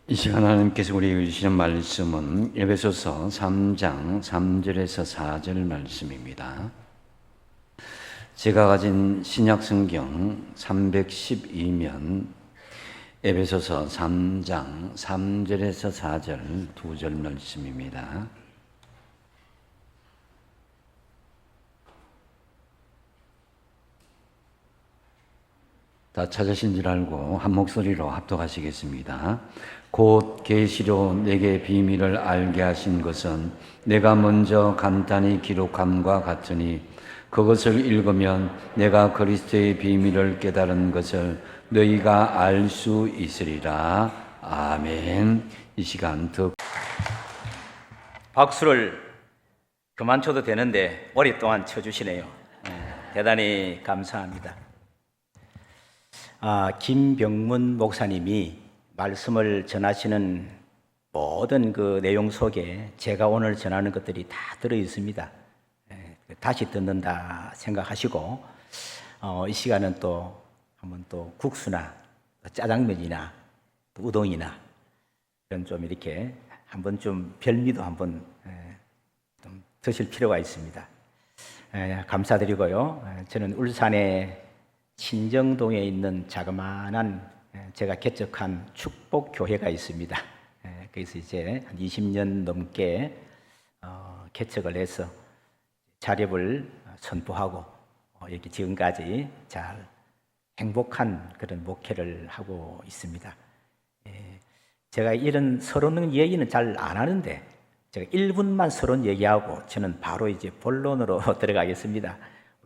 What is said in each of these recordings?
이 시간 하나님께서 우리에게 주시는 말씀은 에베소서 3장 3절에서 4절 말씀입니다. 제가 가진 신약성경 312면 에베소서 3장 3절에서 4절 두 절 말씀입니다. 다 찾으신 줄 알고 한 목소리로 합독하시겠습니다. 곧 계시로 내게 비밀을 알게 하신 것은 내가 먼저 간단히 기록함과 같으니 그것을 읽으면 내가 그리스도의 비밀을 깨달은 것을 너희가 알 수 있으리라. 아멘. 이 시간 박수를 그만 쳐도 되는데 오랫동안 쳐주시네요. 대단히 감사합니다. 김병문 목사님이 말씀을 전하시는 모든 그 내용 속에 제가 오늘 전하는 것들이 다 들어 있습니다. 다시 듣는다 생각하시고 이 시간은 또 한번 또 국수나 짜장면이나 또 우동이나 이런 좀 이렇게 한번 좀 별미도 한번 좀 드실 필요가 있습니다. 감사드리고요. 저는 울산의 신정동에 있는 자그마한 제가 개척한 축복교회가 있습니다. 그래서 이제 한 20년 넘게 개척을 해서 자립을 선포하고 이렇게 지금까지 잘 행복한 그런 목회를 하고 있습니다. 제가 이런 서론 얘기는 잘 안 하는데 제가 1분만 서론 얘기하고 저는 바로 이제 본론으로 들어가겠습니다.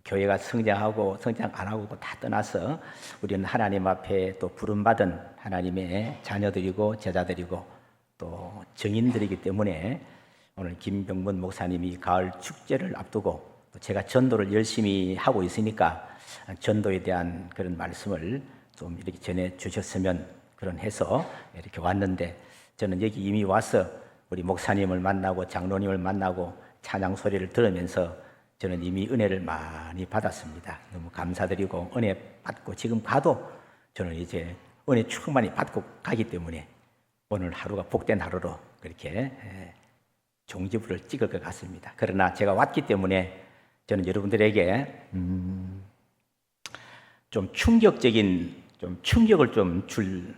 교회가 성장하고 성장 안 하고 다 떠나서 우리는 하나님 앞에 또 부름받은 하나님의 자녀들이고 제자들이고 또 증인들이기 때문에 오늘 김병문 목사님이 가을 축제를 앞두고 또 제가 전도를 열심히 하고 있으니까 전도에 대한 그런 말씀을 좀 이렇게 전해 주셨으면 그런 해서 이렇게 왔는데 저는 여기 이미 와서 우리 목사님을 만나고 장로님을 만나고 찬양 소리를 들으면서 저는 이미 은혜를 많이 받았습니다. 너무 감사드리고 은혜 받고 지금 가도 저는 이제 은혜 충만히 받고 가기 때문에 오늘 하루가 복된 하루로 그렇게 종지부를 찍을 것 같습니다. 그러나 제가 왔기 때문에 저는 여러분들에게 좀 충격적인 좀 충격을 좀 줄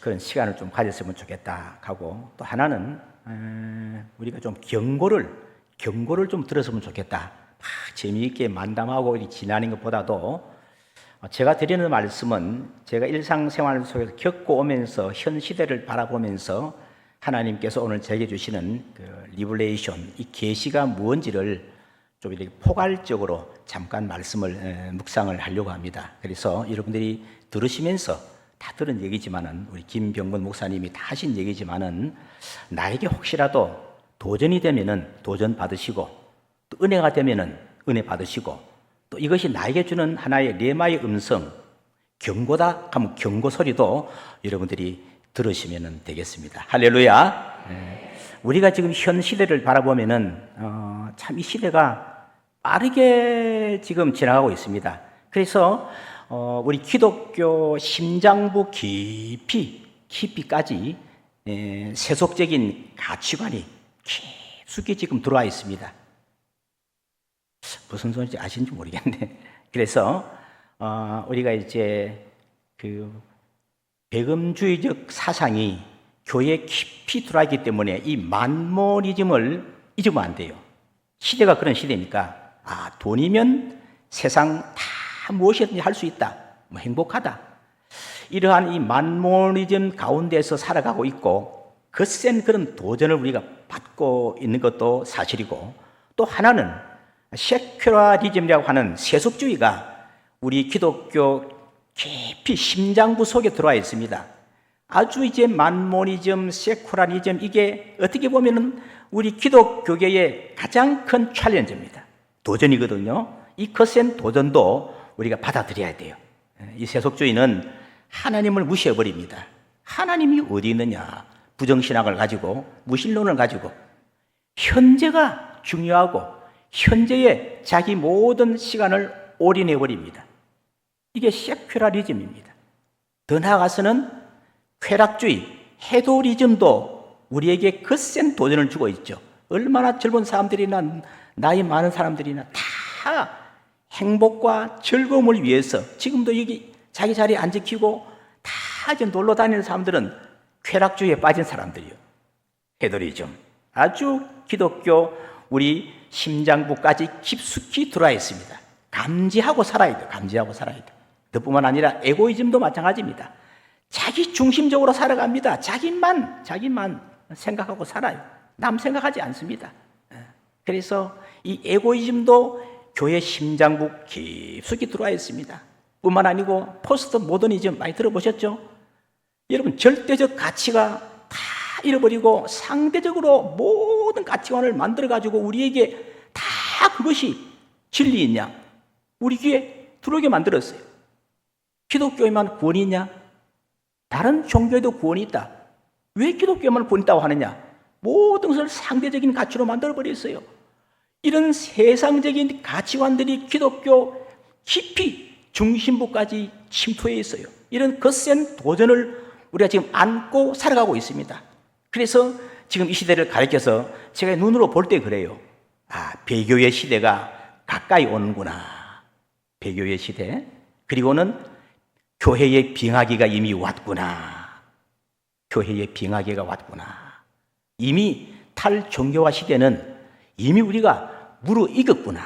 그런 시간을 좀 가졌으면 좋겠다 하고 또 하나는 우리가 좀 경고를 좀 들었으면 좋겠다. 재미있게 만담하고 지나는 것보다도 제가 드리는 말씀은 제가 일상생활 속에서 겪고 오면서 현 시대를 바라보면서 하나님께서 오늘 제게 주시는 그 리블레이션, 이 계시가 무엇인지를 좀 이렇게 포괄적으로 잠깐 말씀을 묵상을 하려고 합니다. 그래서 여러분들이 들으시면서 다 들은 얘기지만은 우리 김병문 목사님이 다 하신 얘기지만은 나에게 혹시라도 도전이 되면은 도전 받으시고 또 은혜가 되면은 은혜 받으시고 또 이것이 나에게 주는 하나의 레마의 음성, 경고다 하면 경고 소리도 여러분들이 들으시면 되겠습니다. 할렐루야. 우리가 지금 현 시대를 바라보면은 참 이 시대가 빠르게 지금 지나가고 있습니다. 그래서 우리 기독교 심장부 깊이까지 세속적인 가치관이 깊숙이 지금 들어와 있습니다. 무슨 소리인지 아시는지 모르겠네. 그래서 우리가 이제 그 배금주의적 사상이 교회에 깊이 들어와 있기 때문에 이 만모니즘을 잊으면 안 돼요. 시대가 그런 시대니까 돈이면 세상 다 무엇이든지 할 수 있다. 뭐 행복하다. 이러한 이 만모니즘 가운데서 살아가고 있고 거센 그런 도전을 우리가 받고 있는 것도 사실이고 또 하나는 세큐라리즘이라고 하는 세속주의가 우리 기독교 깊이 심장부 속에 들어와 있습니다. 아주 이제 만모니즘, 세큐라리즘 이게 어떻게 보면은 우리 기독교계의 가장 큰 챌린지입니다. 도전이거든요. 이 거센 도전도 우리가 받아들여야 돼요. 이 세속주의는 하나님을 무시해버립니다. 하나님이 어디 있느냐? 부정신학을 가지고 무신론을 가지고 현재가 중요하고 현재에 자기 모든 시간을 올인해버립니다. 이게 세큐라리즘입니다. 더 나아가서는 쾌락주의, 헤도리즘도 우리에게 거센 도전을 주고 있죠. 얼마나 젊은 사람들이나 나이 많은 사람들이나 다 행복과 즐거움을 위해서 지금도 여기 자기 자리에 안 지키고 다 이제 놀러 다니는 사람들은 쾌락주의에 빠진 사람들이요. 헤도리즘. 아주 기독교 우리 심장부까지 깊숙이 들어와 있습니다. 감지하고 살아야 돼요. 감지하고 살아야 돼요. 그뿐만 아니라 에고이즘도 마찬가지입니다. 자기 중심적으로 살아갑니다. 자기만 생각하고 살아요. 남 생각하지 않습니다. 그래서 이 에고이즘도 교회 심장부 깊숙이 들어와 있습니다. 뿐만 아니고 포스트 모더니즘 많이 들어보셨죠? 여러분 절대적 가치가 다 잃어버리고 상대적으로 모든 가치관을 만들어가지고 우리에게 다 그것이 진리이냐? 우리 귀에 들어오게 만들었어요. 기독교에만 구원이 있냐? 다른 종교에도 구원이 있다. 왜 기독교에만 구원이 있다고 하느냐? 모든 것을 상대적인 가치로 만들어버렸어요. 이런 세상적인 가치관들이 기독교 깊이 중심부까지 침투해 있어요. 이런 거센 도전을 우리가 지금 안고 살아가고 있습니다. 그래서 지금 이 시대를 가리켜서 제가 눈으로 볼 때 그래요. 아, 배교의 시대가 가까이 오는구나. 배교의 시대. 그리고는 교회의 빙하기가 이미 왔구나. 교회의 빙하기가 왔구나. 이미 탈종교화 시대는 이미 우리가 무르익었구나.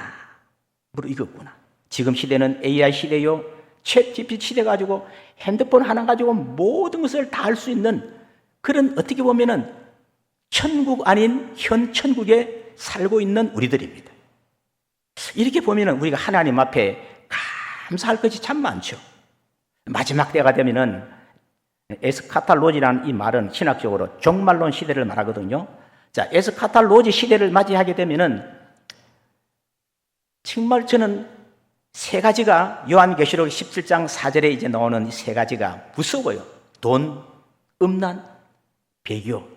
무르익었구나. 지금 시대는 AI 시대요. 챗 GPT 시대 가지고 핸드폰 하나 가지고 모든 것을 다 할 수 있는 그런 어떻게 보면은 천국 아닌 현 천국에 살고 있는 우리들입니다. 이렇게 보면은 우리가 하나님 앞에 감사할 것이 참 많죠. 마지막 때가 되면은 에스카탈로지라는 이 말은 신학적으로 종말론 시대를 말하거든요. 자, 에스카탈로지 시대를 맞이하게 되면은 정말 저는 세 가지가 요한계시록 17장 4절에 이제 나오는 이 세 가지가 무서워요. 돈, 음란, 배교.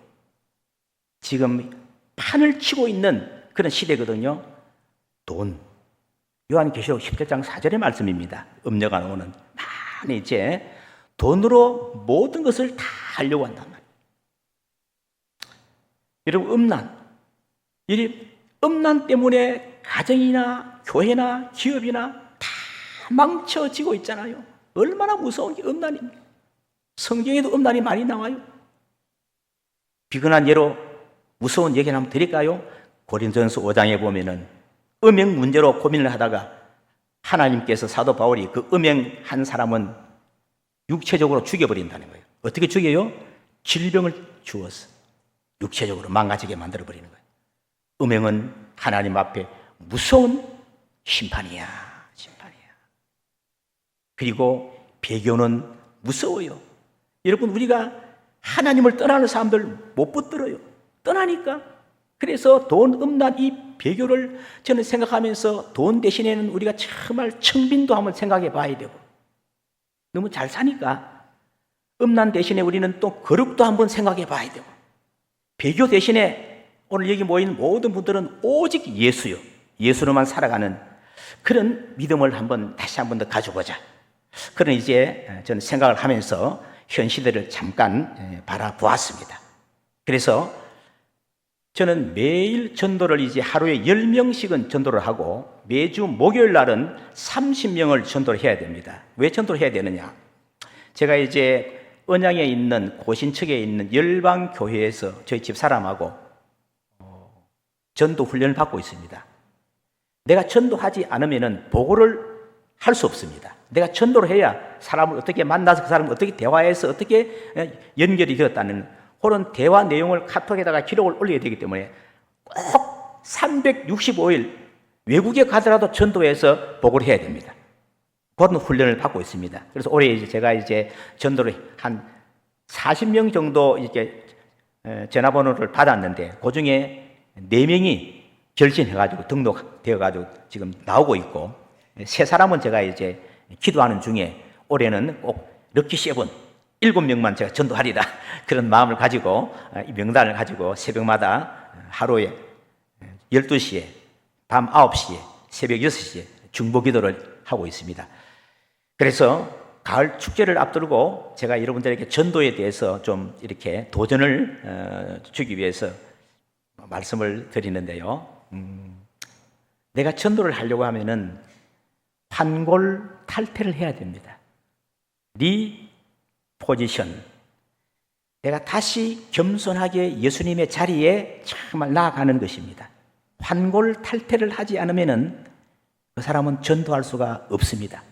지금 판을 치고 있는 그런 시대거든요. 돈. 요한계시록 17장 4절의 말씀입니다. 음녀가 나오는 많이 이제 돈으로 모든 것을 다 하려고 한단 말이에요. 여러분, 음란. 이 음란 때문에 가정이나 교회나 기업이나 다 망쳐지고 있잖아요. 얼마나 무서운 게 음란입니까? 성경에도 음란이 많이 나와요. 비근한 예로 무서운 얘기를 한번 드릴까요? 고린도전서 5장에 보면은 음행 문제로 고민을 하다가 하나님께서 사도 바울이 그 음행한 사람은 육체적으로 죽여버린다는 거예요. 어떻게 죽여요? 질병을 주어서 육체적으로 망가지게 만들어버리는 거예요. 음행은 하나님 앞에 무서운 심판이야. 심판이야. 그리고 배교는 무서워요. 여러분, 우리가 하나님을 떠나는 사람들 못 붙들어요. 떠나니까. 그래서 돈, 음란, 이 배교를 저는 생각하면서 돈 대신에는 우리가 정말 청빈도 한번 생각해 봐야 되고, 너무 잘 사니까 음란 대신에 우리는 또 거룩도 한번 생각해 봐야 되고, 배교 대신에 오늘 여기 모인 모든 분들은 오직 예수요. 예수로만 살아가는 그런 믿음을 다시 한번 더 가져보자. 그런 이제 저는 생각을 하면서 현 시대를 잠깐 바라보았습니다. 그래서 저는 매일 전도를 이제 하루에 10명씩은 전도를 하고 매주 목요일 날은 30명을 전도를 해야 됩니다. 왜 전도를 해야 되느냐? 제가 이제 언양에 있는 고신척에 있는 열방교회에서 저희 집사람하고 전도 훈련을 받고 있습니다. 내가 전도하지 않으면 보고를 할 수 없습니다. 내가 전도를 해야 사람을 어떻게 만나서 그 사람을 어떻게 대화해서 어떻게 연결이 되었다는 그런 대화 내용을 카톡에다가 기록을 올려야 되기 때문에 꼭 365일 외국에 가더라도 전도해서 보고를 해야 됩니다. 그런 훈련을 받고 있습니다. 그래서 올해 이제 제가 이제 전도를 한 40명 정도 이렇게 전화번호를 받았는데 그 중에 4명이 결신해가지고 등록되어가지고 지금 나오고 있고 3사람은 제가 이제 기도하는 중에 올해는 꼭 럭키 7 7명만 제가 전도하리라 그런 마음을 가지고 이 명단을 가지고 새벽마다 하루에 12시에 밤 9시에 새벽 6시에 중보 기도를 하고 있습니다. 그래서 가을 축제를 앞두고 제가 여러분들에게 전도에 대해서 좀 이렇게 도전을 주기 위해서 말씀을 드리는데요. 내가 전도를 하려고 하면은 환골탈태를 해야 됩니다. 리포지션. 내가 다시 겸손하게 예수님의 자리에 정말 나아가는 것입니다. 환골탈태를 하지 않으면은 그 사람은 전도할 수가 없습니다.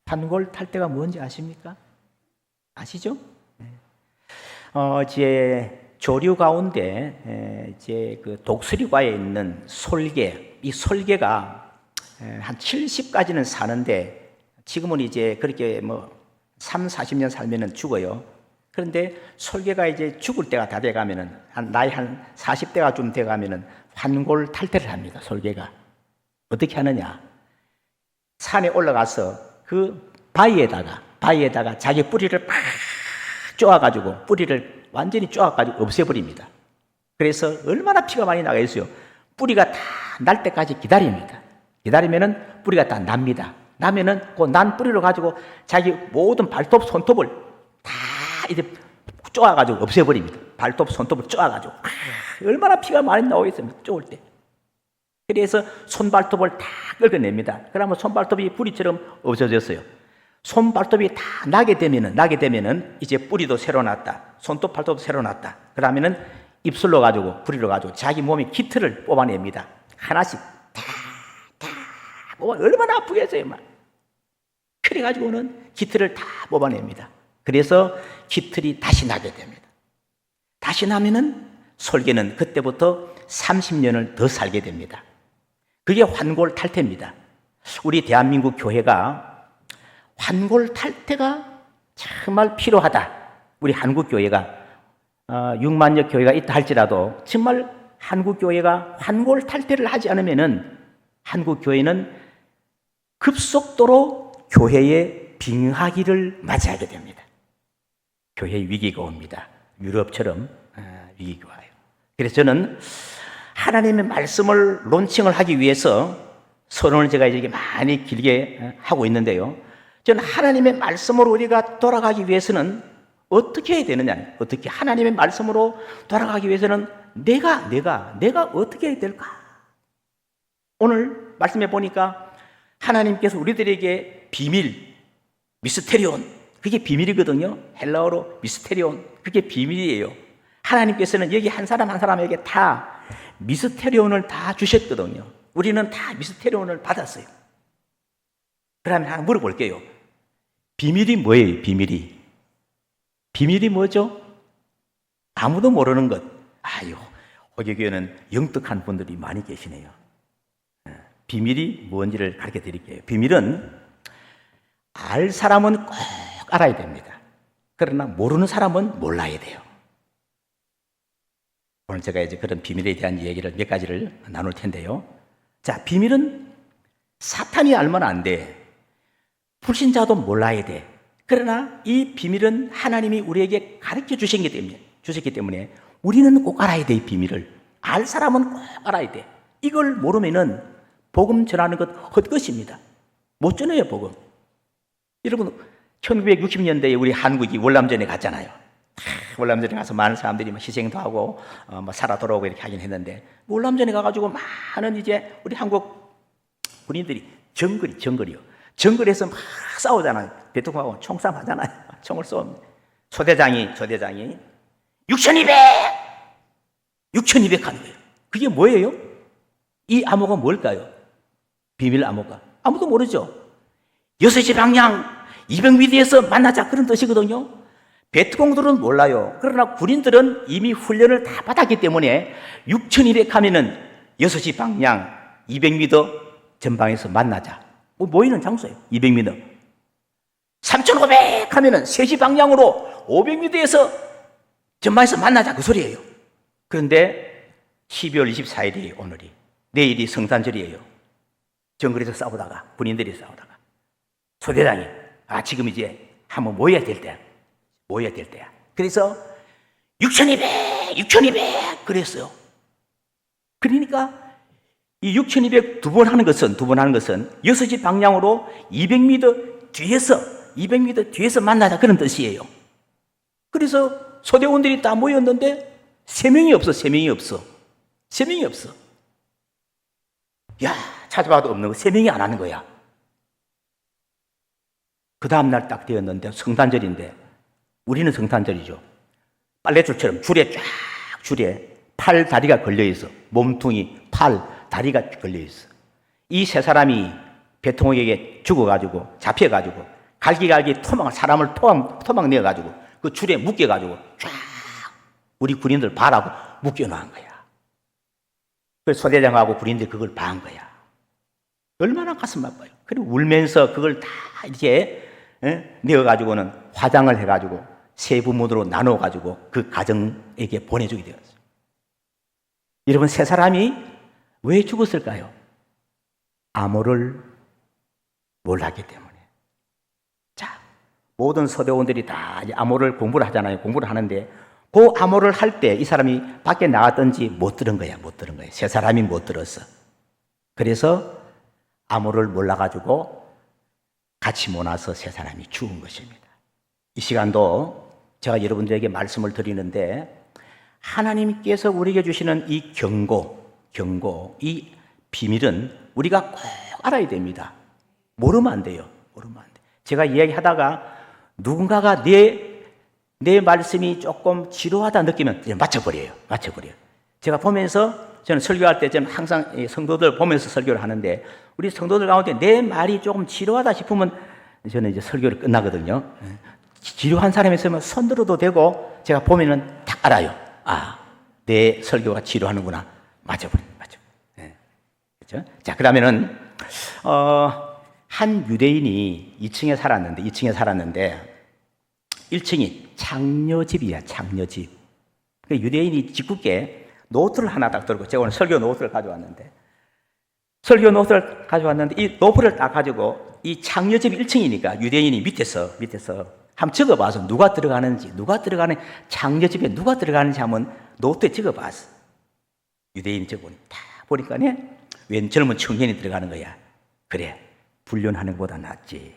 환골탈태가 뭔지 아십니까? 아시죠? 제 조류 가운데 제 그 독수리과에 있는 솔개, 이 솔개가 한 70까지는 사는데 지금은 이제 그렇게 뭐 40년 살면은 죽어요. 그런데 솔개가 이제 죽을 때가 다 돼가면은 나이 한 40대가 좀 돼가면은 환골탈태를 합니다. 솔개가 어떻게 하느냐? 산에 올라가서 그 바위에다가 자기 뿌리를 팍 쪼아가지고 뿌리를 완전히 쪼아가지고 없애버립니다. 그래서 얼마나 피가 많이 나가 있어요. 뿌리가 다 날 때까지 기다립니다. 기다리면은 뿌리가 다 납니다. 나면은 그 난 뿌리를 가지고 자기 모든 발톱, 손톱을 다 이제 쪼아가지고 없애버립니다. 발톱, 손톱을 쪼아가지고 얼마나 피가 많이 나오고 있습니다. 쪼을 때. 그래서 손발톱을 다 긁어냅니다. 그러면 손발톱이 뿌리처럼 없어졌어요. 손발톱이 다 나게 되면은 이제 뿌리도 새로 났다. 손톱, 발톱도 새로 났다. 그러면은 입술로 가지고 뿌리로 가지고 자기 몸의 깃털을 뽑아냅니다. 하나씩 다 얼마나 아프겠어요, 막. 그래 가지고는 깃털을 다 뽑아냅니다. 그래서 깃털이 다시 나게 됩니다. 다시 나면은 솔개는 그때부터 30년을 더 살게 됩니다. 그게 환골탈태입니다. 우리 대한민국 교회가 환골탈태가 정말 필요하다. 우리 한국교회가 6만여 교회가 있다 할지라도 정말 한국교회가 환골탈태를 하지 않으면은 한국교회는 급속도로 교회의 빙하기를 맞이하게 됩니다. 교회의 위기가 옵니다. 유럽처럼 위기가 와요. 그래서 저는 하나님의 말씀을 론칭을 하기 위해서 선언을 제가 이렇게 많이 길게 하고 있는데요. 저는 하나님의 말씀으로 우리가 돌아가기 위해서는 어떻게 해야 되느냐? 어떻게 하나님의 말씀으로 돌아가기 위해서는 내가 어떻게 해야 될까? 오늘 말씀해 보니까 하나님께서 우리들에게 비밀, 미스테리온, 그게 비밀이거든요. 헬라어로 미스테리온, 그게 비밀이에요. 하나님께서는 여기 한 사람 한 사람에게 다 미스테리온을 다 주셨거든요. 우리는 다 미스테리온을 받았어요. 그러면 하나 물어볼게요. 비밀이 뭐예요? 비밀이 뭐죠? 아무도 모르는 것. 아유, 호교교회는 영특한 분들이 많이 계시네요. 비밀이 뭔지를 가르쳐 드릴게요. 비밀은 알 사람은 꼭 알아야 됩니다. 그러나 모르는 사람은 몰라야 돼요. 오늘 제가 이제 그런 비밀에 대한 얘기를 몇 가지를 나눌 텐데요. 자, 비밀은 사탄이 알면 안 돼. 불신자도 몰라야 돼. 그러나 이 비밀은 하나님이 우리에게 가르쳐 주셨기 때문에 우리는 꼭 알아야 돼. 이 비밀을 알 사람은 꼭 알아야 돼. 이걸 모르면은 복음 전하는 것 헛것입니다. 못 전해요, 복음. 여러분 1960년대에 우리 한국이 월남전에 갔잖아요. 월남전에 가서 많은 사람들이 희생도 하고 살아 돌아오고 이렇게 하긴 했는데, 월남전에 가가지고 많은 이제 우리 한국 군인들이 정글에서 막 싸우잖아요. 대통령하고 총싸움 하잖아요. 총을 쏘면 소대장이 6,200 하는 거예요. 그게 뭐예요? 이 암호가 뭘까요? 비밀 암호가 아무도 모르죠. 6시 방향 200m에서 만나자, 그런 뜻이거든요. 베트공들은 몰라요. 그러나 군인들은 이미 훈련을 다 받았기 때문에 6,200 하면은 6시 방향 200m 전방에서 만나자. 모이는 장소예요. 200m. 3,500 하면은 3시 방향으로 500m에서 전방에서 만나자, 그 소리예요. 그런데 12월 24일이 오늘이, 내일이 성탄절이에요. 정글에서 싸우다가, 군인들이 싸우다가 소대장이 지금 이제 한번 모여야 될 때야. 그래서 6,200 그랬어요. 그러니까 이 6,200 두 번 하는 것은 6시 방향으로 200m 뒤에서 200m 뒤에서 만나자 그런 뜻이에요. 그래서 소대원들이 다 모였는데 3명이 없어. 3명이 없어. 3명이 없어. 야, 찾아봐도 없는 거 3명이 안 하는 거야. 그 다음날 딱 되었는데 성탄절인데 우리는 성탄절이죠. 빨래줄처럼 줄에 팔 다리가 걸려있어. 몸통이 팔 다리가 걸려있어. 이 세 사람이 배통옥에게 죽어가지고 잡혀가지고 갈기갈기 사람을 토막 내어가지고 그 줄에 묶여가지고 쫙 우리 군인들 바라고 묶여놓은 거야. 그래서 소대장하고 군인들이 그걸 봐한 거야. 얼마나 가슴 아파요. 그리고 울면서 그걸 다 이제 내어가지고는 화장을 해가지고 세 부문으로 나눠가지고 그 가정에게 보내주게 되었어요. 여러분, 세 사람이 왜 죽었을까요? 암호를 몰랐기 때문에. 자, 모든 서대원들이 다 암호를 공부를 하잖아요. 공부를 하는데 그 암호를 할 때 이 사람이 밖에 나갔던지 못 들은 거야. 못 들은 거야. 세 사람이 못 들었어. 그래서 암호를 몰라가지고 같이 모나서 세 사람이 죽은 것입니다. 이 시간도 제가 여러분들에게 말씀을 드리는데 하나님께서 우리에게 주시는 이 경고, 이 비밀은 우리가 꼭 알아야 됩니다. 모르면 안 돼요. 모르면 안 돼. 제가 이야기하다가 누군가가 내 말씀이 조금 지루하다 느끼면 맞춰버려요. 제가 보면서 저는 설교할 때 저는 항상 성도들 보면서 설교를 하는데 우리 성도들 가운데 내 말이 조금 지루하다 싶으면 저는 이제 설교를 끝나거든요. 지루한 사람이 있으면 손 들어도 되고 제가 보면은 딱 알아요. 아, 내 설교가 지루하는구나. 맞아. 그렇죠? 자, 그러면은 한 유대인이 2층에 살았는데 1층이 창녀집이야. 창녀집. 그 유대인이 집구께 노트를 하나 딱 들고 제가 오늘 설교 노트를 가져왔는데 이 노트를 딱 가지고 이 창녀집 1층이니까 유대인이 밑에서 한번 적어봐서 창녀집에 누가 들어가는지 한번 노트에 적어봤어. 유대인이 적어보니 다 보니까 웬 젊은 청년이 들어가는 거야. 그래, 불륜하는 것보다 낫지.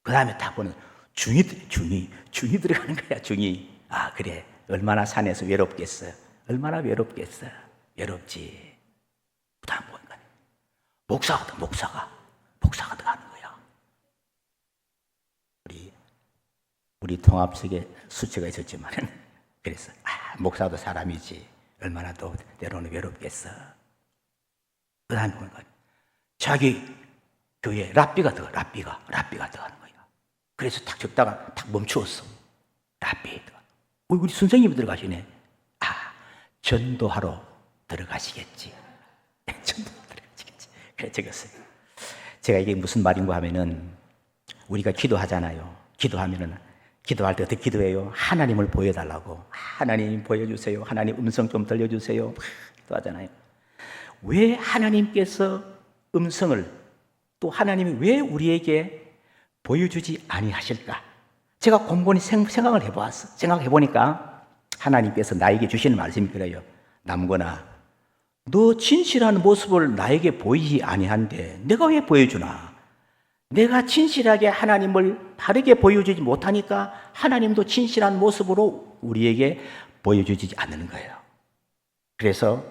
그 다음에 딱 보는 중이 들어가는 거야. 중이. 아, 그래, 얼마나 산에서 외롭겠어. 외롭지. 그 다음 보니까 목사가 들어가는 거야. 우리 통합석에 수치가 있었지만 그래서 목사도 사람이지 얼마나 또 때로는 외롭겠어. 그 다음에 보니까 자기 교회에 랍비가 들어가는 거야. 그래서 딱 적다가 딱 멈추었어. 랍비 우리 선생님이 들어가시네. 전도하러 들어가시겠지. 그래 적었어요. 제가 이게 무슨 말인가 하면은 우리가 기도하잖아요. 기도할 때 어떻게 기도해요? 하나님을 보여달라고. 하나님 보여주세요. 하나님 음성 좀 들려주세요. 기도하잖아요. 왜 하나님께서 음성을 또 하나님이 왜 우리에게 보여주지 아니하실까? 제가 곰곰이 생각을 해보았어. 생각해보니까 하나님께서 나에게 주시는 말씀이 그래요. 남건아, 너 진실한 모습을 나에게 보이지 아니한데 내가 왜 보여주나? 내가 진실하게 하나님을 바르게 보여주지 못하니까 하나님도 진실한 모습으로 우리에게 보여주지 않는 거예요. 그래서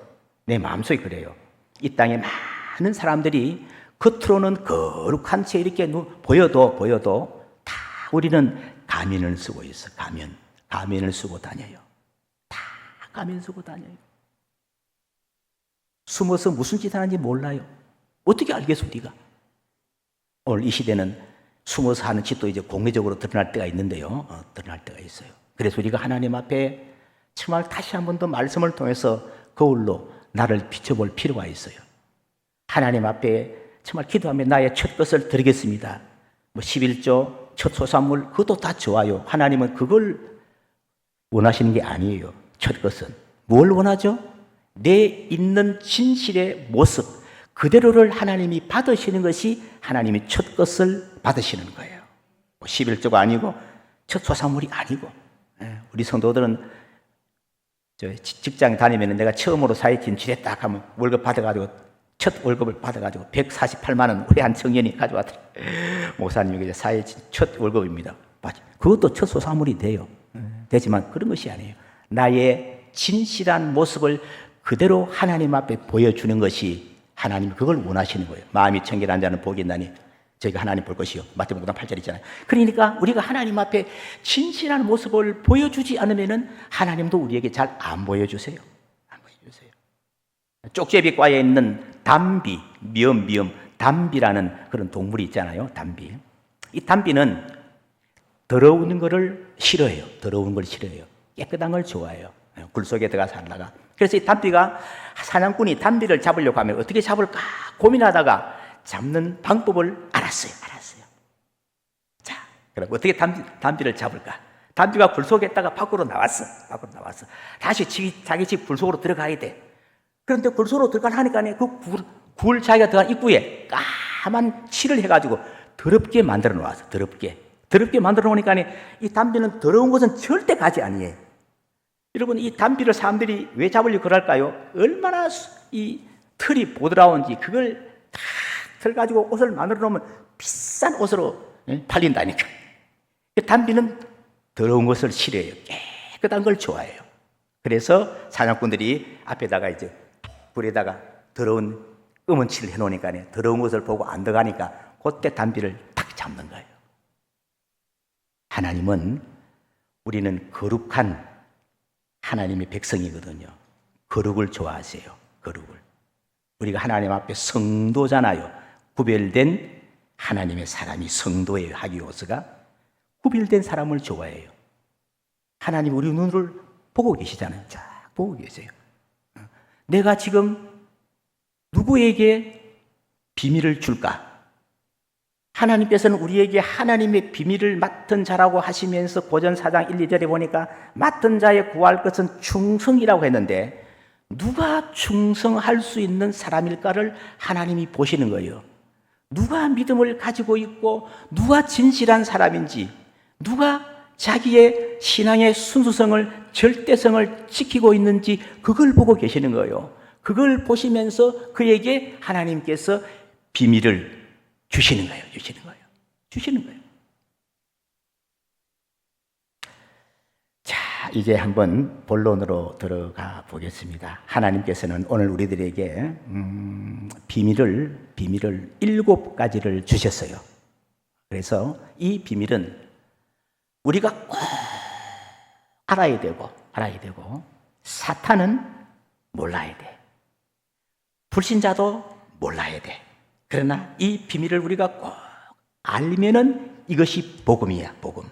내 마음속에 그래요. 이 땅에 많은 사람들이 겉으로는 거룩한 채 이렇게 보여도 다 우리는 가면을 쓰고 있어. 가면을 쓰고 다녀요. 다 가면 쓰고 다녀요. 숨어서 무슨 짓 하는지 몰라요. 어떻게 알겠어, 우리가? 오늘 이 시대는 숨어서 하는 짓도 이제 공개적으로 드러날 때가 있는데요. 드러날 때가 있어요. 그래서 우리가 하나님 앞에 정말 다시 한 번 더 말씀을 통해서 거울로 나를 비춰볼 필요가 있어요. 하나님 앞에 정말 기도하며 나의 첫 것을 드리겠습니다. 11조, 첫 소산물, 그것도 다 좋아요. 하나님은 그걸 원하시는 게 아니에요. 첫 것은. 뭘 원하죠? 내 있는 진실의 모습, 그대로를 하나님이 받으시는 것이 하나님이 첫 것을 받으시는 거예요. 11조가 아니고 첫 소산물이 아니고. 우리 성도들은 직장에 다니면 내가 처음으로 사회진 지냈다 하면 월급 받아가지고 첫 월급을 받아가지고 148만 원 우리 한 청년이 가져왔더라. 목사님이 사회 첫 월급입니다. 그것도 첫 소사물이 돼요. 되지만 그런 것이 아니에요. 나의 진실한 모습을 그대로 하나님 앞에 보여주는 것이 하나님이 그걸 원하시는 거예요. 마음이 청결한 자는 복이 있나니 저희가 하나님 볼 것이요. 마태복음 5장 8절 있잖아요. 그러니까 우리가 하나님 앞에 진실한 모습을 보여주지 않으면은 하나님도 우리에게 잘 안 보여주세요. 안 보여주세요. 쪽제비과에 있는 담비, 미엄, 담비라는 그런 동물이 있잖아요. 담비. 이 담비는 더러운 거를 싫어해요. 더러운 걸 싫어해요. 깨끗한 걸 좋아해요. 굴 속에 들어가 살다가. 그래서 이 담비가 사냥꾼이 담비를 잡으려고 하면 어떻게 잡을까 고민하다가 잡는 방법을 알았어요. 자, 그럼 어떻게 담비를 잡을까? 담비가 굴 속에 있다가 밖으로 나왔어. 다시 자기 집 굴 속으로 들어가야 돼. 그런데 굴 속으로 들어가려니까 굴 자기가 들어간 입구에 까만 칠을 해가지고 더럽게 만들어 놓았어. 더럽게 만들어 놓으니까 이 담비는 더러운 곳은 절대 가지 아니에요. 여러분, 이 담비를 사람들이 왜 잡으려고 그럴까요? 얼마나 이 털이 보드라운지 그걸 다 털가지고 옷을 만들어 놓으면 비싼 옷으로 팔린다니까. 담비는 더러운 것을 싫어해요. 깨끗한 걸 좋아해요. 그래서 사냥꾼들이 앞에다가 이제 불에다가 더러운 검은 칠을 해놓으니까 더러운 것을 보고 안 들어가니까 그때 담비를 딱 잡는 거예요. 하나님은 우리는 거룩한 하나님의 백성이거든요. 거룩을 좋아하세요. 거룩을. 우리가 하나님 앞에 성도잖아요. 구별된 하나님의 사람이 성도예요. 하기오스가 구별된 사람을 좋아해요. 하나님 우리 눈을 보고 계시잖아요. 쫙 보고 계세요. 내가 지금 누구에게 비밀을 줄까? 하나님께서는 우리에게 하나님의 비밀을 맡은 자라고 하시면서 고전 4장 1, 2절에 보니까 맡은 자의 구할 것은 충성이라고 했는데 누가 충성할 수 있는 사람일까를 하나님이 보시는 거예요. 누가 믿음을 가지고 있고 누가 진실한 사람인지 누가 자기의 신앙의 순수성을 절대성을 지키고 있는지 그걸 보고 계시는 거예요. 그걸 보시면서 그에게 하나님께서 비밀을 주시는 거예요. 자, 이제 한번 본론으로 들어가 보겠습니다. 하나님께서는 오늘 우리들에게 비밀을 7가지를 주셨어요. 그래서 이 비밀은 우리가 꼭 알아야 되고 사탄은 몰라야 돼. 불신자도 몰라야 돼. 그러나 이 비밀을 우리가 꼭 알면은 이것이 복음이야, 복음.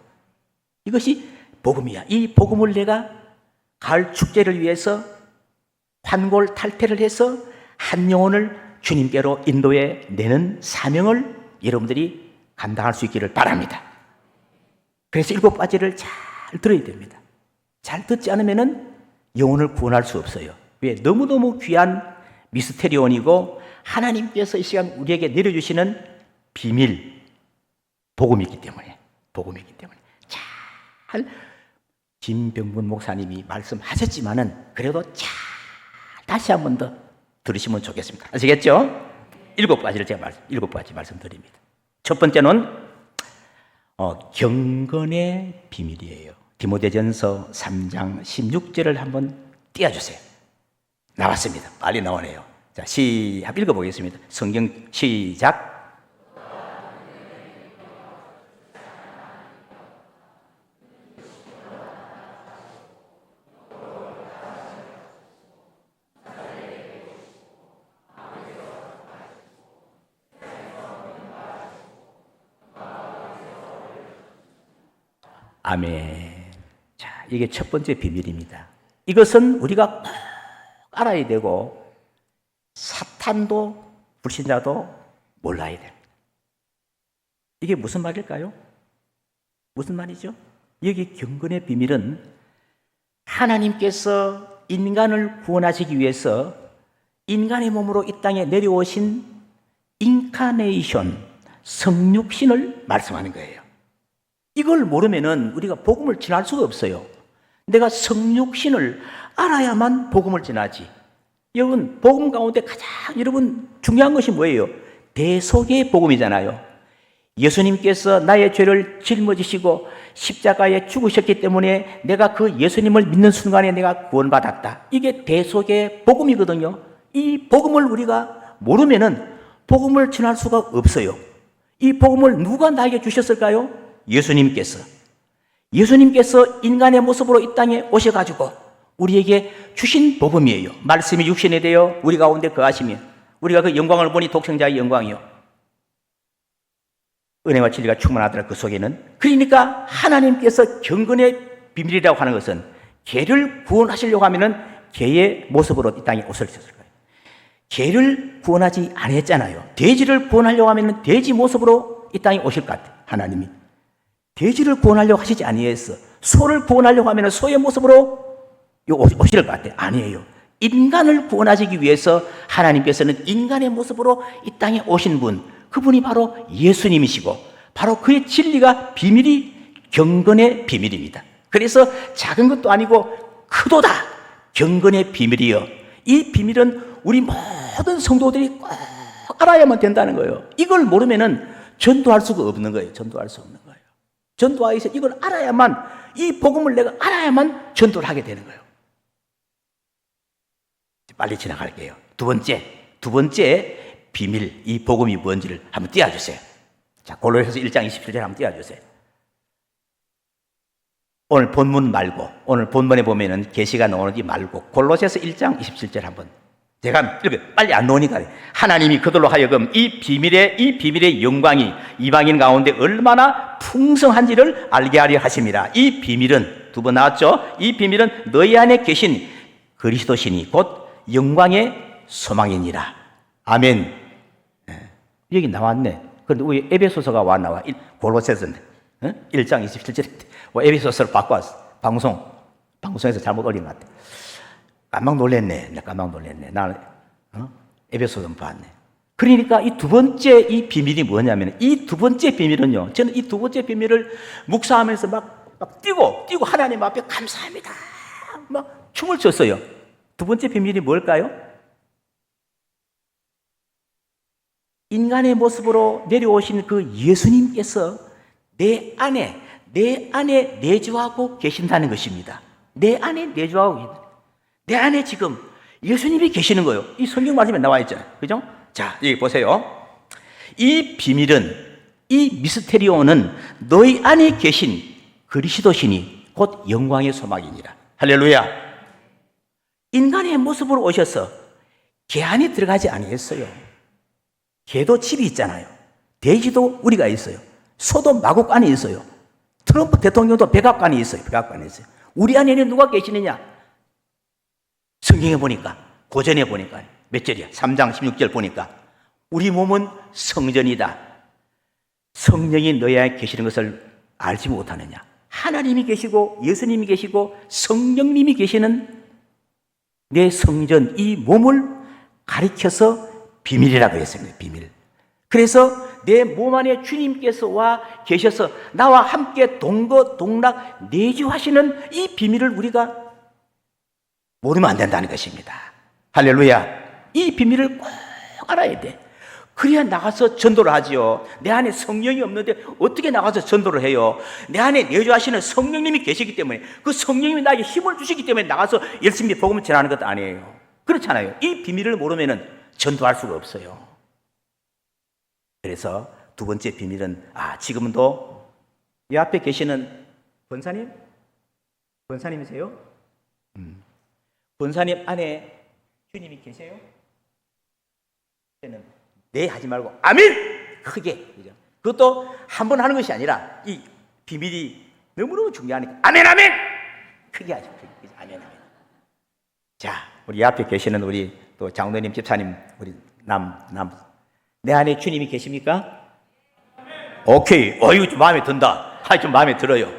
이것이 복음이야. 이 복음을 내가 가을 축제를 위해서 환골 탈태를 해서 한 영혼을 주님께로 인도해 내는 사명을 여러분들이 감당할 수 있기를 바랍니다. 그래서 7가지를 잘 들어야 됩니다. 잘 듣지 않으면은 영혼을 구원할 수 없어요. 왜? 너무너무 귀한 미스테리온이고 하나님께서 이 시간 우리에게 내려주시는 비밀, 복음이기 때문에 잘 김병문 목사님이 말씀하셨지만은 그래도 잘 다시 한 번 더 들으시면 좋겠습니다. 아시겠죠? 7가지를 제가 7가지 말씀드립니다. 첫 번째는 경건의 비밀이에요. 디모데전서 3장 16절을 한번 띄워주세요. 나왔습니다. 빨리 나오네요. 자, 시작 읽어보겠습니다. 성경 시작. 아멘. 자, 이게 첫 번째 비밀입니다. 이것은 우리가 꼭 알아야 되고 사탄도 불신자도 몰라야 됩니다. 이게 무슨 말일까요? 무슨 말이죠? 여기 경건의 비밀은 하나님께서 인간을 구원하시기 위해서 인간의 몸으로 이 땅에 내려오신 인카네이션, 성육신을 말씀하는 거예요. 이걸 모르면은 우리가 복음을 전할 수가 없어요. 내가 성육신을 알아야만 복음을 전하지. 여러분, 복음 가운데 가장 여러분 중요한 것이 뭐예요? 대속의 복음이잖아요. 예수님께서 나의 죄를 짊어지시고 십자가에 죽으셨기 때문에 내가 그 예수님을 믿는 순간에 내가 구원받았다. 이게 대속의 복음이거든요. 이 복음을 우리가 모르면은 복음을 전할 수가 없어요. 이 복음을 누가 나에게 주셨을까요? 예수님께서. 예수님께서 인간의 모습으로 이 땅에 오셔가지고 우리에게 주신 복음이에요. 말씀이 육신이 되어 우리 가운데 거하시며 우리가 그 영광을 보니 독생자의 영광이요. 은혜와 진리가 충만하더라. 그 속에는. 그러니까 하나님께서 경건의 비밀이라고 하는 것은 개를 구원하시려고 하면은 개의 모습으로 이 땅에 오셨을 거예요. 개를 구원하지 않았잖아요. 돼지를 구원하려고 하면은 돼지 모습으로 이 땅에 오실 것 같아요. 하나님이. 돼지를 구원하려고 하시지 아니했어. 소를 구원하려고 하면은 소의 모습으로 오실 것 같아요. 아니에요. 인간을 구원하시기 위해서 하나님께서는 인간의 모습으로 이 땅에 오신 분, 그분이 바로 예수님이시고 바로 그의 진리가 비밀이 경건의 비밀입니다. 그래서 작은 것도 아니고 크도다. 경건의 비밀이요. 이 비밀은 우리 모든 성도들이 꼭 알아야만 된다는 거예요. 이걸 모르면은 전도할 수가 없는 거예요. 전도할 수 없는 거예요. 전도하기 위해서 이걸 알아야만, 이 복음을 내가 알아야만 전도를 하게 되는 거예요. 빨리 지나갈게요. 두 번째 비밀, 이 복음이 뭔지를 한번 띄워주세요. 자, 골로새서 1장 27절 한번 띄워주세요. 오늘 본문 말고, 오늘 본문에 보면은 계시가 나오는지 말고 골로새서 1장 27절 한번. 제가 이렇게 빨리 안 나오니까 하나님이 그들로 하여금 이 비밀의 영광이 이방인 가운데 얼마나 풍성한지를 알게 하려 하십니다. 이 비밀은 두 번 나왔죠. 이 비밀은 너희 안에 계신 그리스도시니 곧 영광의 소망이니라. 아멘. 여기 나왔네. 그런데 왜 에베소서가 와 나와? 골로새서인데 1장 27절에 에베소서를 바꿔왔어. 방송에서 잘못 올린 것 같아. 깜빡 놀랐네. 나는 에베소 좀 봤네. 그러니까 이 두 번째 이 비밀이 뭐냐면, 이 두 번째 비밀은요, 저는 이 두 번째 비밀을 묵상하면서 막 뛰고 하나님 앞에 감사합니다 막 춤을 췄어요. 두 번째 비밀이 뭘까요? 인간의 모습으로 내려오신 그 예수님께서 내 안에 내주하고 계신다는 것입니다. 내 안에 내주하고 계신다. 내 안에 지금 예수님이 계시는 거예요. 이 성경 말씀에 나와 있잖아요. 그죠? 자, 여기 보세요. 이 비밀은, 이 미스테리오는 너희 안에 계신 그리스도시니 곧 영광의 소망이니라. 할렐루야. 인간의 모습으로 오셔서 개 안에 들어가지 아니했어요. 개도 집이 있잖아요. 돼지도 우리가 있어요. 소도 마국 안에 있어요. 트럼프 대통령도 백악관에 있어요. 우리 안에는 누가 계시느냐? 성경에 보니까, 고전에 보니까 몇 절이야? 3장 16절 보니까 우리 몸은 성전이다. 성령이 너희 안에 계시는 것을 알지 못하느냐? 하나님이 계시고 예수님이 계시고 성령님이 계시는 내 성전, 이 몸을 가리켜서 비밀이라고 했습니다. 비밀. 그래서 내 몸 안에 주님께서 와 계셔서 나와 함께 동거동락 내주하시는 이 비밀을 우리가 모르면 안 된다는 것입니다. 할렐루야. 이 비밀을 꼭 알아야 돼. 그래야 나가서 전도를 하지요. 내 안에 성령이 없는데 어떻게 나가서 전도를 해요? 내 안에 내주하시는 성령님이 계시기 때문에, 그 성령님이 나에게 힘을 주시기 때문에 나가서 열심히 복음을 전하는 것도 아니에요. 그렇잖아요. 이 비밀을 모르면 전도할 수가 없어요. 그래서 두 번째 비밀은, 지금도 이 앞에 계시는 권사님이세요? 권사님 안에 주님이 계세요? 네 하지 말고 아멘! 크게. 그것도 한 번 하는 것이 아니라 이 비밀이 너무너무 중요하니까 아멘! 크게 하죠. 아멘. 자, 우리 앞에 계시는 우리 또 장로님, 집사님, 우리 내 안에 주님이 계십니까? 오케이. 이거 좀 마음에 든다. 좀 마음에 들어요.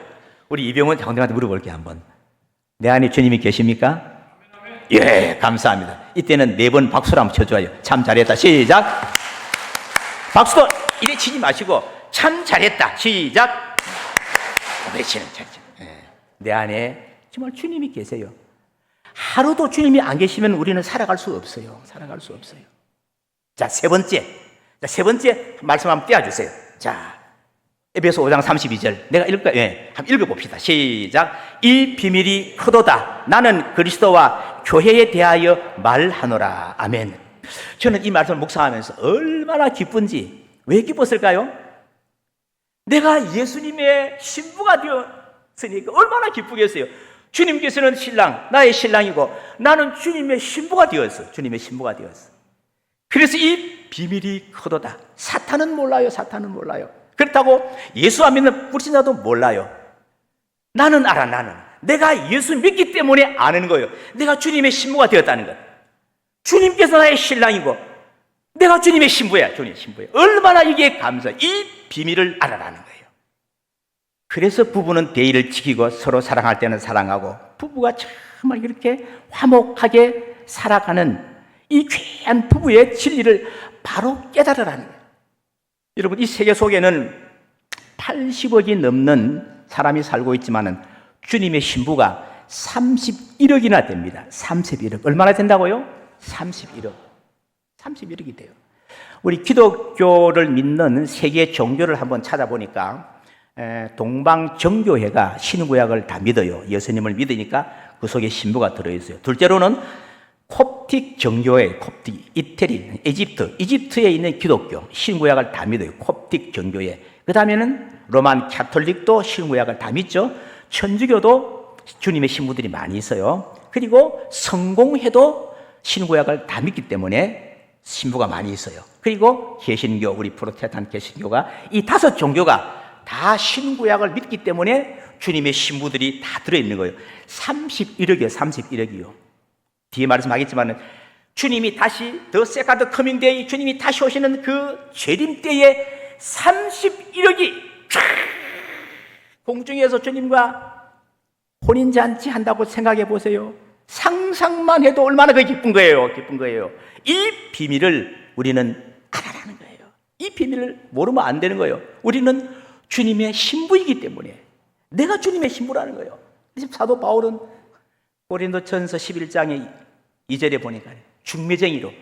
우리 이병헌 장로님한테 물어볼게 한번. 내 안에 주님이 계십니까? 예, 감사합니다. 이때는 4번 박수를 한번 쳐줘요. 참 잘했다. 시작. 박수도 이래 치지 마시고 참 잘했다. 시작. 외치는 잘했죠. 내 안에 정말 주님이 계세요. 하루도 주님이 안 계시면 우리는 살아갈 수 없어요. 살아갈 수 없어요. 자, 세 번째 말씀 한번 떼어주세요. 자, 에베소 5장 32절 내가 읽을까요? 네, 한번 읽어봅시다. 시작. 이 비밀이 크도다. 나는 그리스도와 교회에 대하여 말하노라. 아멘. 저는 이 말씀을 묵상하면서 얼마나 기쁜지. 왜 기뻤을까요? 내가 예수님의 신부가 되었으니까 얼마나 기쁘겠어요. 주님께서는 신랑, 나의 신랑이고 나는 주님의 신부가 되었어. 주님의 신부가 되었어. 그래서 이 비밀이 크도다. 사탄은 몰라요. 사탄은 몰라요. 그렇다고 예수 안 믿는 불신자도 몰라요. 나는 알아. 나는 내가 예수 믿기 때문에 아는 거예요. 내가 주님의 신부가 되었다는 것. 주님께서 나의 신랑이고 내가 주님의 신부야. 주님의 신부야. 얼마나 이게 감사해. 이 비밀을 알아라는 거예요. 그래서 부부는 대의를 지키고 서로 사랑할 때는 사랑하고 부부가 정말 이렇게 화목하게 살아가는 이 귀한 부부의 진리를 바로 깨달으라는 거예요. 여러분, 이 세계 속에는 80억이 넘는 사람이 살고 있지만 주님의 신부가 31억이나 됩니다. 31억. 얼마나 된다고요? 31억. 31억이 돼요. 우리 기독교를 믿는 세계 종교를 한번 찾아보니까 동방정교회가 신구약을 다 믿어요. 예수님을 믿으니까 그 속에 신부가 들어있어요. 둘째로는 콥틱 정교회, 콥틱, 이태리, 이집트에 있는 기독교, 신구약을 다 믿어요. 콥틱 정교회. 그 다음에는 로만 카톨릭도 신구약을 다 믿죠. 천주교도 주님의 신부들이 많이 있어요. 그리고 성공회도 신구약을 다 믿기 때문에 신부가 많이 있어요. 그리고 개신교, 우리 프로테스탄트 개신교가 이 5 종교가 다 신구약을 믿기 때문에 주님의 신부들이 다 들어있는 거예요. 31억이에요. 31억이요. 뒤에 말씀하겠지만 주님이 다시 더 세컨드 커밍 데이, 주님이 다시 오시는 그 재림 때에 31억이 공중에서 주님과 혼인잔치 한다고 생각해 보세요. 상상만 해도 얼마나 기쁜 거예요. 기쁜 거예요. 이 비밀을 우리는 알아라는 거예요. 이 비밀을 모르면 안 되는 거예요. 우리는 주님의 신부이기 때문에 내가 주님의 신부라는 거예요. 사도 바울은 고린도전서 11장의 2절에 보니까 중매쟁이로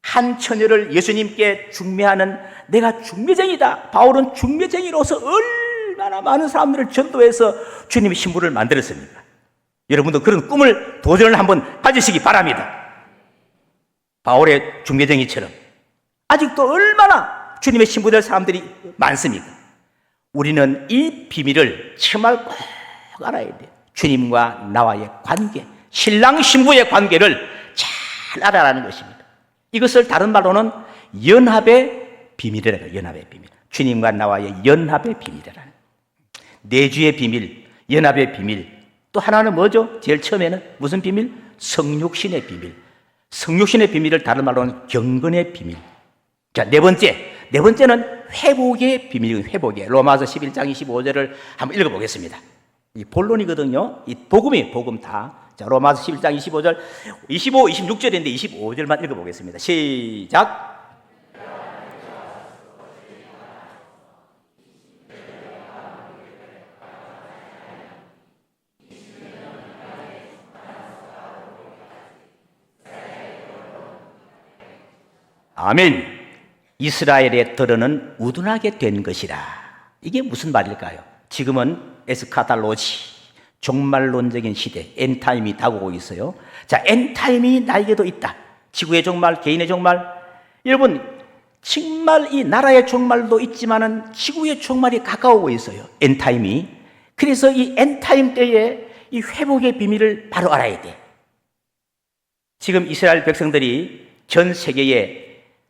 한 처녀를 예수님께 중매하는 내가 중매쟁이다. 바울은 중매쟁이로서 얼마나 많은 사람들을 전도해서 주님의 신부를 만들었습니까? 여러분도 그런 꿈을 도전을 한번 가지시기 바랍니다. 바울의 중매쟁이처럼 아직도 얼마나 주님의 신부 될 사람들이 많습니까? 우리는 이 비밀을 정말 꼭 알아야 돼요. 주님과 나와의 관계, 신랑 신부의 관계를 잘 알아라는 것입니다. 이것을 다른 말로는 연합의 비밀이라고 해요. 연합의 비밀. 주님과 나와의 연합의 비밀이라는. 내주의 비밀, 연합의 비밀. 또 하나는 뭐죠? 제일 처음에는 무슨 비밀? 성육신의 비밀. 성육신의 비밀을 다른 말로는 경건의 비밀. 자, 네 번째는 회복의 비밀이에요. 회복의. 로마서 11장 25절을 한번 읽어보겠습니다. 이 본론이거든요. 이 복음 다. 자, 로마서 11장 25절, 25, 26절인데 25절만 읽어보겠습니다. 시작. 아멘. 이스라엘의 들어는 우둔하게 된 것이라. 이게 무슨 말일까요? 지금은 에스카탈로지, 종말론적인 시대, 엔타임이 다가오고 있어요. 자, 엔타임이 나에게도 있다. 지구의 종말, 개인의 종말. 여러분, 정말 이 나라의 종말도 있지만은 지구의 종말이 가까우고 있어요. 엔타임이. 그래서 이 엔타임 때에 이 회복의 비밀을 바로 알아야 돼. 지금 이스라엘 백성들이 전 세계에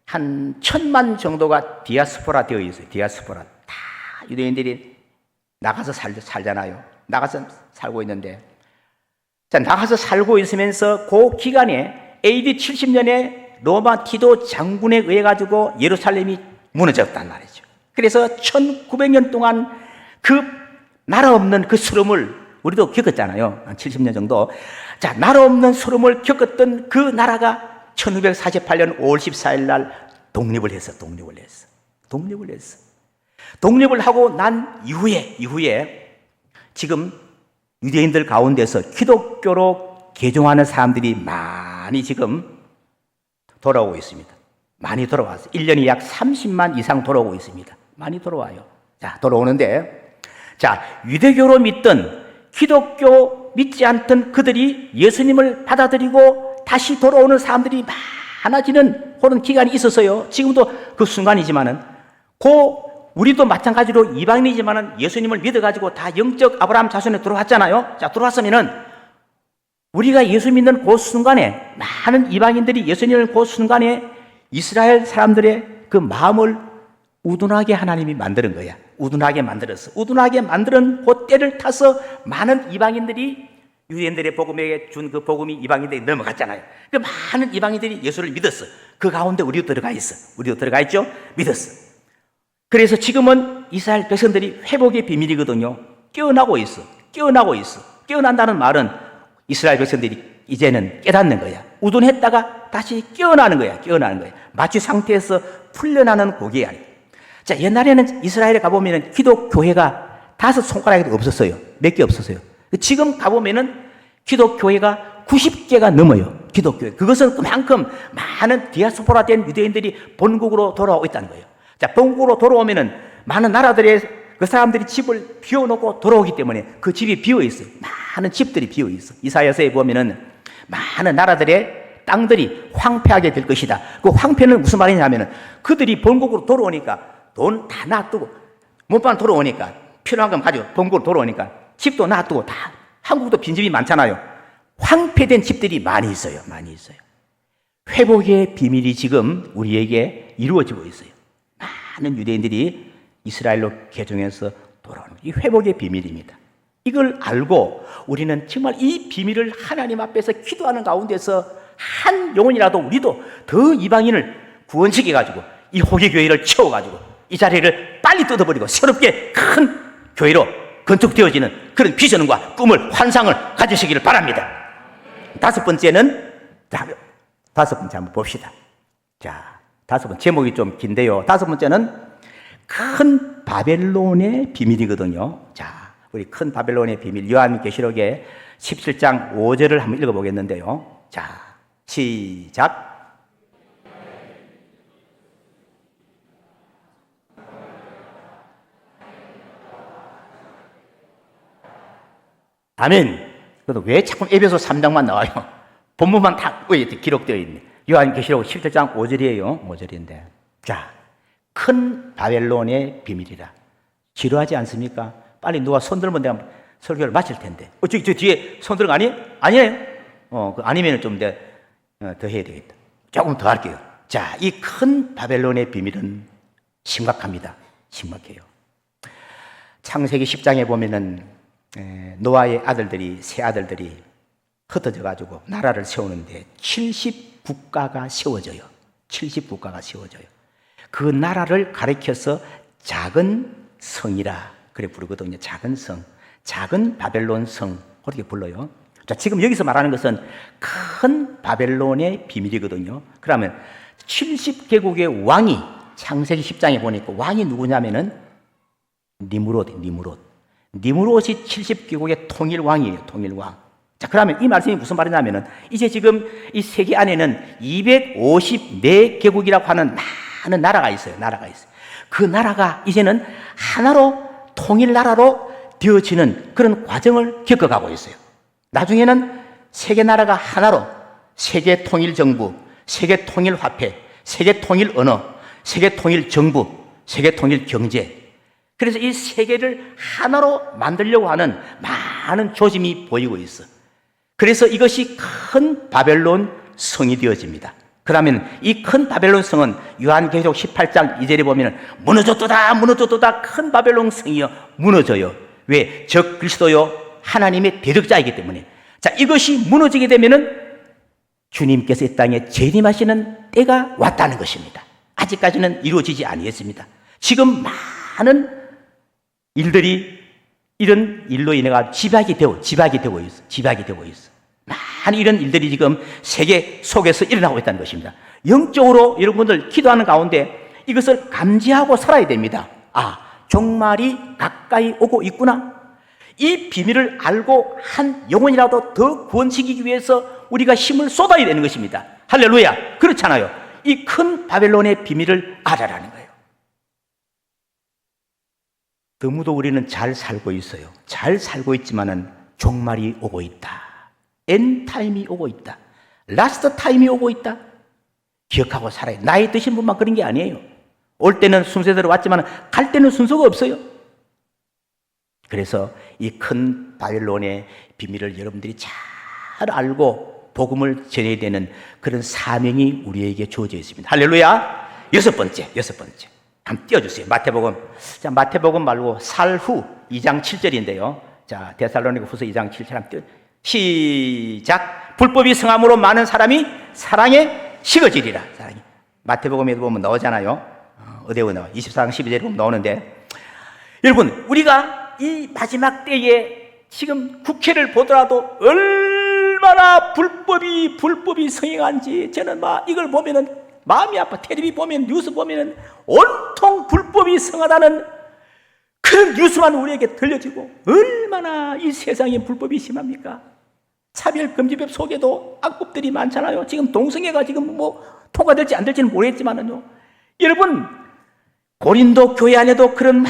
한 1,000만 정도가 디아스포라 되어 있어요. 디아스포라. 다 유대인들이 나가서 살잖아요. 나가서 살고 있는데, 자, 나가서 살고 있으면서 그 기간에 AD 70년에 로마 티도 장군에 의해 가지고 예루살렘이 무너졌단 말이죠. 그래서 1900년 동안 그 나라 없는 그 수름을 우리도 겪었잖아요. 한 70년 정도. 자, 나라 없는 수름을 겪었던 그 나라가 1948년 5월 14일 날 독립을 했어. 독립을 하고 난 이후에 지금 유대인들 가운데서 기독교로 개종하는 사람들이 많이 지금 돌아오고 있습니다. 많이 돌아왔어요. 1년에 약 30만 이상 돌아오고 있습니다. 많이 돌아와요. 자, 돌아오는데, 자, 유대교로 믿던 기독교 믿지 않던 그들이 예수님을 받아들이고 다시 돌아오는 사람들이 많아지는 그런 기간이 있었어요. 지금도 그 순간이지만은, 우리도 마찬가지로 이방인이지만은 예수님을 믿어가지고 다 영적 아브라함 자손에 들어왔잖아요. 자, 들어왔으면은 우리가 예수 믿는 그 순간에 많은 이방인들이 예수님을 그 순간에 이스라엘 사람들의 그 마음을 우둔하게 하나님이 만드는 거야. 우둔하게 만들었어. 우둔하게 만드는 그 때를 타서 많은 이방인들이 유대인들의 복음에게 준 그 복음이 이방인들이 넘어갔잖아요. 그 많은 이방인들이 예수를 믿었어. 그 가운데 우리도 들어가 있어. 우리도 들어가 있죠? 믿었어. 그래서 지금은 이스라엘 백성들이 회복의 비밀이거든요. 깨어나고 있어. 깨어나고 있어. 깨어난다는 말은 이스라엘 백성들이 이제는 깨닫는 거야. 우둔했다가 다시 깨어나는 거야. 깨어나는 거야. 마치 상태에서 풀려나는 고기야. 자, 옛날에는 이스라엘에 가보면 기독교회가 5 손가락에도 없었어요. 몇 개 없었어요. 지금 가보면은 기독교회가 90개가 넘어요. 기독교회. 그것은 그만큼 많은 디아스포라 된 유대인들이 본국으로 돌아오고 있다는 거예요. 자, 본국으로 돌아오면은 많은 나라들의 그 사람들이 집을 비워놓고 돌아오기 때문에 그 집이 비어 있어요. 많은 집들이 비어 있어. 이사야서에 보면은 많은 나라들의 땅들이 황폐하게 될 것이다. 그 황폐는 무슨 말이냐면은 그들이 본국으로 돌아오니까 돈 다 놔두고 몸만 돌아오니까 필요한 건 가지고 본국으로 돌아오니까 집도 놔두고 다 한국도 빈집이 많잖아요. 황폐된 집들이 많이 있어요. 많이 있어요. 회복의 비밀이 지금 우리에게 이루어지고 있어요. 많은 유대인들이 이스라엘로 개종해서 돌아오는 이 회복의 비밀입니다. 이걸 알고 우리는 정말 이 비밀을 하나님 앞에서 기도하는 가운데서 한 영혼이라도 우리도 더 이방인을 구원시켜가지고 이 호기교회를 채워가지고 이 자리를 빨리 뜯어버리고 새롭게 큰 교회로 건축되어지는 그런 비전과 꿈을 환상을 가지시기를 바랍니다. 다섯 번째 한번 봅시다. 자, 5번 제목이 좀 긴데요. 5번째는 큰 바벨론의 비밀이거든요. 자, 우리 큰 바벨론의 비밀 요한계시록의 17장 5절을 한번 읽어보겠는데요. 자, 시작. 아멘. 그래도 왜 자꾸 에베소 3장만 나와요? 본문만 다 기록되어 있네. 요한계시록 17장 5절이에요. 5절인데. 자, 큰 바벨론의 비밀이라. 지루하지 않습니까? 빨리 누가 손 들면 내가 설교를 마칠 텐데. 저 뒤에 손 들은 거 아니에요? 아니에요? 아니면 좀 더 해야 되겠다. 조금 더 할게요. 자, 이 큰 바벨론의 비밀은 심각합니다. 심각해요. 창세기 10장에 보면은 노아의 아들들이, 세 아들들이 흩어져 가지고 나라를 세우는데 70국가가 세워져요. 70국가가 세워져요. 그 나라를 가리켜서 작은 성이라 그래 부르거든요. 작은 성, 작은 바벨론 성 그렇게 불러요. 자, 지금 여기서 말하는 것은 큰 바벨론의 비밀이거든요. 그러면 70개국의 왕이 창세기 10장에 보니까 왕이 누구냐면은 니므롯이 70개국의 통일왕이에요. 통일왕. 자, 그러면 이 말씀이 무슨 말이냐면은 이제 지금 이 세계 안에는 254개국이라고 하는 많은 나라가 있어요. 그 나라가 이제는 하나로 통일 나라로 되어지는 그런 과정을 겪어가고 있어요. 나중에는 세계 나라가 하나로 세계 통일 정부, 세계 통일 화폐, 세계 통일 언어, 세계 통일 정부, 세계 통일 경제. 그래서 이 세계를 하나로 만들려고 하는 많은 조짐이 보이고 있어. 그래서 이것이 큰 바벨론 성이 되어집니다. 그러면 이 큰 바벨론 성은 요한계시록 18장 2절에 보면 무너졌도다 큰 바벨론 성이여 무너져요. 왜? 적 그리스도요 하나님의 대적자이기 때문에. 자, 이것이 무너지게 되면은 주님께서 이 땅에 재림하시는 때가 왔다는 것입니다. 아직까지는 이루어지지 아니했습니다. 지금 많은 일들이 이런 일로 인해가 집약이 되고 있어. 많은 이런 일들이 지금 세계 속에서 일어나고 있다는 것입니다. 영적으로 여러분들 기도하는 가운데 이것을 감지하고 살아야 됩니다. 아, 종말이 가까이 오고 있구나. 이 비밀을 알고 한 영혼이라도 더 구원시키기 위해서 우리가 힘을 쏟아야 되는 것입니다. 할렐루야. 그렇잖아요. 이 큰 바벨론의 비밀을 알아라는 거예요. 너무도 우리는 잘 살고 있어요. 잘 살고 있지만은 종말이 오고 있다. 엔타임이 오고 있다. 라스트 타임이 오고 있다. 기억하고 살아요. 나이 드신 분만 그런 게 아니에요. 올 때는 순서대로 왔지만 갈 때는 순서가 없어요. 그래서 이 큰 바벨론의 비밀을 여러분들이 잘 알고 복음을 전해야 되는 그런 사명이 우리에게 주어져 있습니다. 할렐루야. 여섯 번째. 한번 띄워주세요. 마태복음. 자, 마태복음 말고 살후 2장 7절인데요. 자, 데살로니가 후서 2장 7절 한번 띄워. 시작. 불법이 성함으로 많은 사람이 사랑에 식어지리라. 사랑이. 마태복음에도 보면 나오잖아요. 어디에 나와? 24장 12절에 보면 나오는데, 여러분, 우리가 이 마지막 때에 지금 국회를 보더라도 얼마나 불법이 성행한지 저는 막 이걸 보면은 마음이 아파. 텔레비 보면, 뉴스 보면은 온통 불법이 성하다는 그런 뉴스만 우리에게 들려지고, 얼마나 이 세상에 불법이 심합니까? 차별금지법 속에도 악법들이 많잖아요. 지금 동성애가 지금 뭐 통과될지 안 될지는 모르겠지만은요. 여러분, 고린도 교회 안에도 그런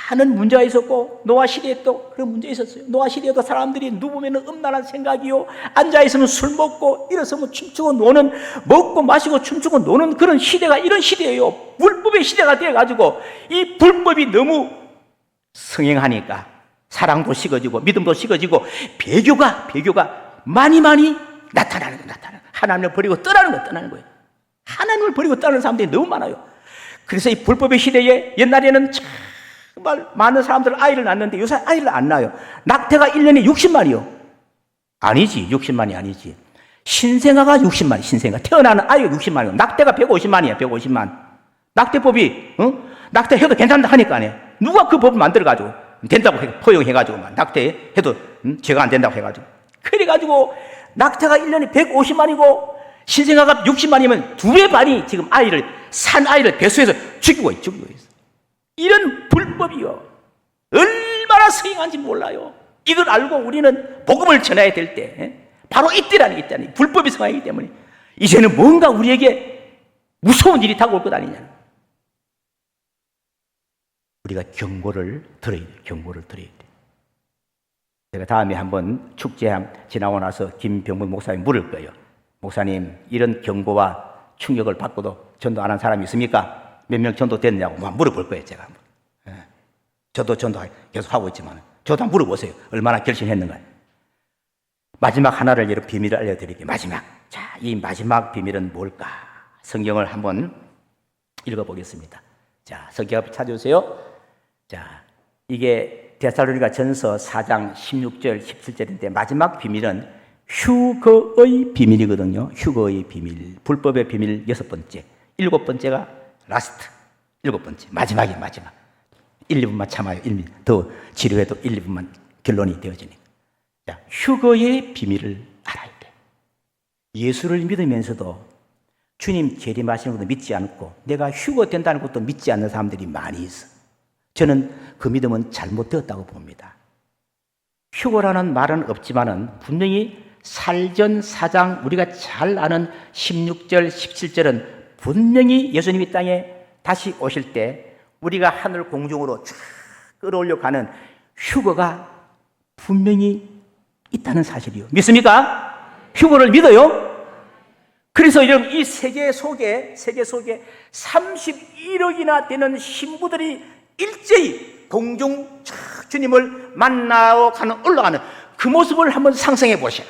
많은 문제가 있었고, 노아 시대에도 그런 문제 있었어요. 노아 시대에도 사람들이 누우면 음란한 생각이요, 앉아있으면 술 먹고, 일어서면 춤추고 노는, 먹고 마시고 춤추고 노는 그런 시대가 이런 시대예요. 불법의 시대가 되어가지고 이 불법이 너무 성행하니까 사랑도 식어지고 믿음도 식어지고 배교가 많이 나타나는 거예요. 하나님을 버리고 떠나는 거예요. 하나님을 버리고 떠나는 사람들이 너무 많아요. 그래서 이 불법의 시대에 옛날에는 정말 많은 사람들 아이를 낳는데 요새 아이를 안 낳아요. 낙태가 1년에 60만이요. 아니지, 60만이 아니지. 신생아가 60만이, 신생아. 태어나는 아이가 60만이요. 낙태가 150만이야, 150만. 낙태법이, 낙태해도 괜찮다 하니까 안 해. 누가 그 법을 만들어가지고, 된다고 포용해가지고, 낙태해도, 죄가 안 된다고 해가지고. 그래가지고, 낙태가 1년에 150만이고, 신생아가 60만이면 2배 반이 지금 산 아이를 배수해서 죽이고 있어. 이런 불법이요. 얼마나 성행한지 몰라요. 이걸 알고 우리는 복음을 전해야 될 때, 바로 이때라니. 불법이 성행이기 때문에. 이제는 뭔가 우리에게 무서운 일이 다가올 것 아니냐. 우리가 경고를 들어야 돼. 제가 다음에 한번 축제 지나고 나서 김병문 목사님 물을 거예요. 목사님, 이런 경고와 충격을 받고도 전도 안 한 사람이 있습니까? 몇 명 전도 됐냐고 물어볼 거예요, 제가 한번. 저도 전도 계속 하고 있지만, 저도 한번 물어보세요. 얼마나 결심했는가. 마지막 하나를 여러분 비밀을 알려드릴게요. 자, 이 마지막 비밀은 뭘까? 성경을 한번 읽어보겠습니다. 자, 성경 찾아주세요. 자, 이게 데살로니가 전서 4장 16절, 17절인데 마지막 비밀은 휴거의 비밀이거든요. 휴거의 비밀, 불법의 비밀 6번째, 7번째가 라스트, 7번째, 마지막이에요. 마지막. 1, 2분만 참아요. 더 지루해도 1, 2분만 결론이 되어지니까. 자, 휴거의 비밀을 알아야 돼. 예수를 믿으면서도 주님 재림하시는 것도 믿지 않고 내가 휴거 된다는 것도 믿지 않는 사람들이 많이 있어. 저는 그 믿음은 잘못되었다고 봅니다. 휴거라는 말은 없지만은 분명히 살전 4장 우리가 잘 아는 16절, 17절은 분명히 예수님이 땅에 다시 오실 때 우리가 하늘 공중으로 쫙 끌어올려 가는 휴거가 분명히 있다는 사실이요. 믿습니까? 휴거를 믿어요? 그래서 여러분 이 세계 속에 31억이나 되는 신부들이 일제히 공중 주님을 만나러 올라가는 그 모습을 한번 상상해 보시라.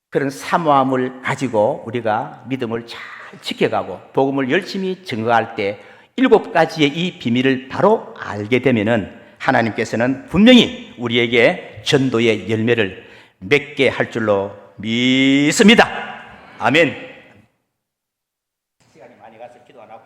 그런 사모함을 가지고 우리가 믿음을 잘 지켜가고 복음을 열심히 증거할 때 7가지의 이 비밀을 바로 알게 되면은 하나님께서는 분명히 우리에게 전도의 열매를 맺게 할 줄로 믿습니다. 아멘. 시간이 많이 가서 기도 안 하고